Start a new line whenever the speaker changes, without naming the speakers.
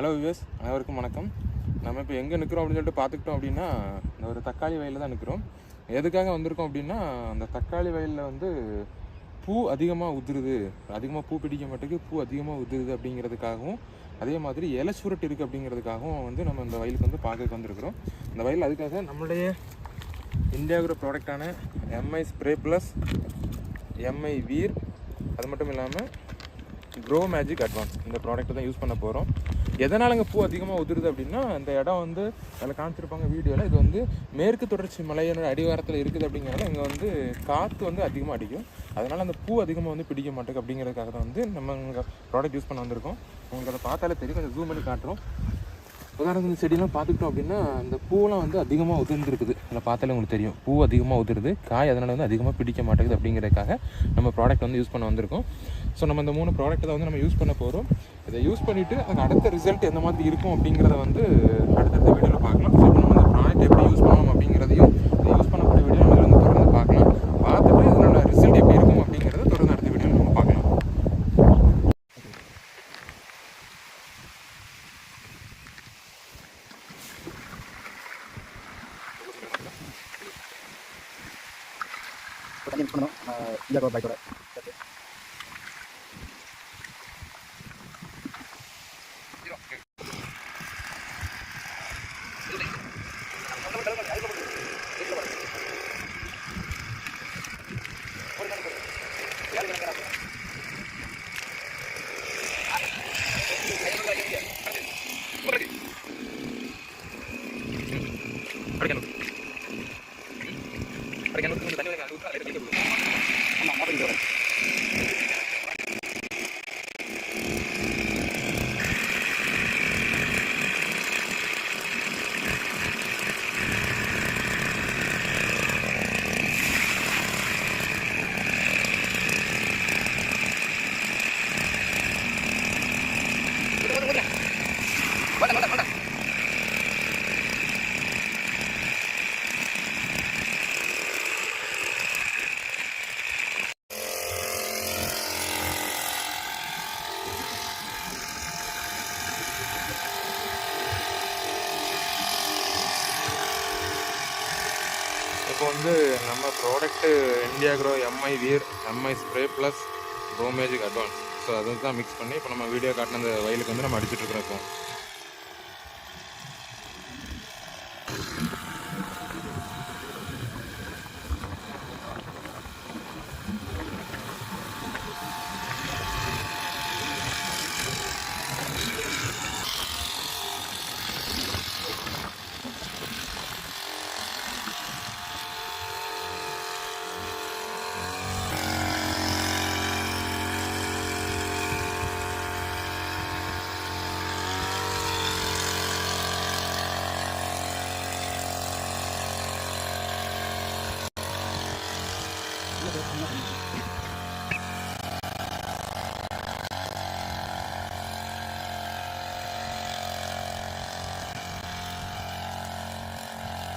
Hello viewers, அனைவருக்கும் வணக்கம். நம்ம இப்போ எங்கே நிற்கிறோம் அப்படின்னு சொல்லிட்டு பார்த்துக்கிட்டோம் அப்படின்னா, இந்த ஒரு தக்காளி வயலில் தான் நிற்கிறோம். எதுக்காக வந்திருக்கோம் அப்படின்னா, அந்த தக்காளி வயலில் வந்து பூ அதிகமாக உதிருது, அதிகமாக பூ பிடிக்க மாட்டேங்குது, பூ அதிகமாக உதிருது அப்படிங்கிறதுக்காகவும், அதே மாதிரி இலை சுருட்டு இருக்குது அப்படிங்கிறதுக்காகவும் வந்து நம்ம இந்த வயலுக்கு வந்து பார்க்க வந்திருக்கிறோம். இந்த வயல் அதுக்காக நம்மளுடைய இந்தியாவுக்கு ப்ராடக்டான எம்ஐ ஸ்ப்ரே ப்ளஸ், எம்ஐ வீர், அது மட்டும் இல்லாமல் க்ரோ மேஜிக் அட்வான்ஸ் இந்த ப்ராடக்ட்டை தான் யூஸ் பண்ண போகிறோம். எதனால் இங்கே பூ அதிகமாக உதிருது அப்படின்னா, இந்த இடம் வந்து அதில் காமிச்சிருப்பாங்க வீடியோவில், இது வந்து மேற்கு தொடர்ச்சி மலையோட அடிவாரத்தில் இருக்குது அப்படிங்கிறனால இங்கே வந்து காற்று வந்து அதிகமாக அடிக்கும். அதனால் அந்த பூ அதிகமாக வந்து பிடிக்க மாட்டேங்குது அப்படிங்கிறதுக்காக தான் வந்து நம்ம இங்கே ப்ராடக்ட் யூஸ் பண்ண வந்திருக்கோம். உங்களுக்கு அதை பார்த்தாலே தெரியும், கொஞ்சம் ஜூம் பண்ணி காட்டுறோம். உதாரணத்துக்கு இந்த செடியெல்லாம் பார்த்துக்கிட்டோம் அப்படின்னா, இந்த பூவெலாம் வந்து அதிகமாக உதிர்ந்துருக்குது. அதில் பார்த்தாலே உங்களுக்கு தெரியும், பூ அதிகமாக உதிருது, காய் அதனால் வந்து அதிகமாக பிடிக்க மாட்டேங்குது அப்படிங்கிறதுக்காக நம்ம ப்ராடக்ட் வந்து யூஸ் பண்ண வந்திருக்கோம். ஸோ நம்ம இந்த 3 ப்ராடக்ட்டை தான் வந்து நம்ம யூஸ் பண்ண போகிறோம். இதை யூஸ் பண்ணிவிட்டு அதுக்கு அடுத்த ரிசல்ட் எந்த மாதிரி இருக்கும் அப்படிங்கிறத வந்து அடுத்தடுத்த வீடியோவில் பார்க்கலாம். ஸோ நம்ம இந்த ப்ராடக்ட் எப்படி யூஸ் பண்ணணும் அப்படிங்கிறதையும் இதை யூஸ் பண்ணக்கூடிய வீடியோ நம்ம வந்து தொடர்ந்து பார்க்கலாம். பார்த்துட்டு இதனோட ரிசல்ட் எப்படி இருக்கும் அப்படிங்கிறத தொடர்ந்து அடுத்த வீடியோவில் நம்ம பார்க்கலாம்.
தண்ணி மிக்ஸ் பண்ணணும். இந்தியா க்ரோ பைக்கோட
இப்போ வந்து நம்ம product India grow MI Veer, MI spray plus, grow magic advance, so அது தான் மிக்ஸ் பண்ணி இப்போ நம்ம வீடியோ காட்டின அந்த வயலுக்கு வந்து நம்ம அடிச்சுட்ருக்குறோம். இப்போ